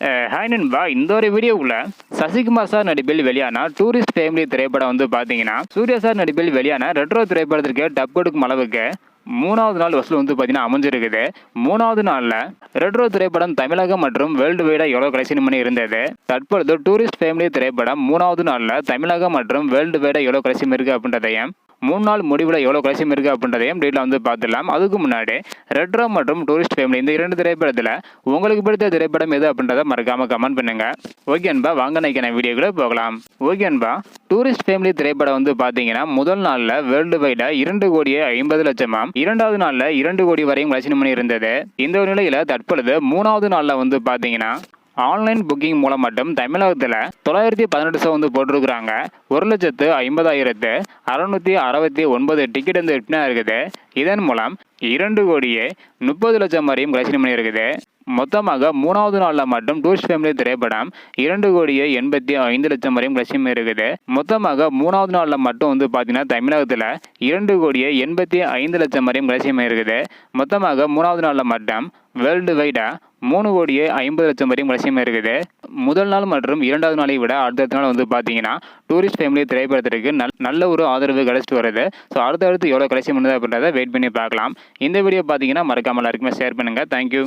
Hi நண்பா, இந்த ஒரு வீடியோவில் சசிகுமார் சார் நடிப்பில் வெளியான டூரிஸ்ட் ஃபேமிலி திரைப்படம் வந்து பார்த்தீங்கன்னா சூர்யா சார் நடிப்பில் வெளியான ரெட்ரோ திரைப்படத்திற்கு டப் கொடுக்கும் அளவுக்கு மூணாவது நாள் வசூல் வந்து பார்த்தீங்கன்னா அமைஞ்சிருக்குது. மூணாவது நாளில் ரெட்ரோ திரைப்படம் தமிழகம் மற்றும் வேர்ல்டு வைடாக எவ்வளோ கலெக்ஷன் பண்ணி இருந்தது, தற்பொழுது டூரிஸ்ட் ஃபேமிலி திரைப்படம் மூணாவது நாளில் தமிழகம் மற்றும் வேர்ல்டு வைடாக எவ்வளோ கலெக்ஷன் இருக்குது அப்படின்றதையும் 3 நாள் முடிவில் எவ்வளோ கலெக்ஷன் இருக்குது அப்படின்றதையும் டீட்டெயில் வந்து பார்த்துடலாம். அதுக்கு முன்னாடி ரெட்ரோ மற்றும் டூரிஸ்ட் ஃபேமிலி இந்த 2 திரைப்படத்தில் உங்களுக்கு பிடித்த திரைப்படம் எது அப்படின்றத மறக்காமல் கமெண்ட் பண்ணுங்க. ஓகே அன்பா, வாங்க நினைக்கிற வீடியோக்குள்ள போகலாம். ஓகே அன்பா, டூரிஸ்ட் ஃபேமிலி திரைப்படம் வந்து பார்த்தீங்கன்னா முதல் நாளில் வேர்ல்டு வைடாக 2,50,00,000 இரண்டாவது நாளில் 2 கோடி வரையும் கலெக்ஷன் பண்ணி இருந்தது. இந்த ஒரு நிலையில் தற்பொழுது மூணாவது நாளில் வந்து பார்த்தீங்கன்னா ஆன்லைன் புக்கிங் மூலம் மட்டும் தமிழகத்தில் 918 ஷோ வந்து போட்டிருக்கிறாங்க. 1,60,669 டிக்கெட் வந்து விற்பனை இருக்குது. இதன் மூலம் 2,30,00,000 வரையும் கலெக்ஷன் பண்ணி இருக்குது. மொத்தமாக மூணாவது நாளில் மட்டும் டூரிஸ்ட் ஃபேமிலி திரைப்படம் 2,85,00,000 வரையும் கலெக்ஷன் இருக்குது. மொத்தமாக மூணாவது நாளில் மட்டும் வந்து பார்த்தீங்கன்னா தமிழகத்தில் 2,85,00,000 வரையும் கலெக்ஷன் இருக்குது. மொத்தமாக மூணாவது நாளில் மட்டும் வேர்ல்டு வைடாக 3,50,00,000 வரையும் கலெக்ஷன் இருக்குது. முதல் நாள் மற்றும் இரண்டாவது நாளை விட அடுத்த நாள் வந்து பார்த்தீங்கன்னா டூரிஸ்ட் ஃபேமிலி திரைப்படத்திற்கு நல்ல ஒரு ஆதரவு கிடைச்சிட்டு வருது. ஸோ அடுத்தடுத்து எவ்வளோ கலெக்ஷன் பண்ணுது அப்படின்றத வெயிட் பண்ணி பார்க்கலாம். இந்த வீடியோ பார்த்தீங்கன்னா மறக்காமல் எல்லாருக்குமே ஷேர் பண்ணுங்கள். தேங்க்யூ.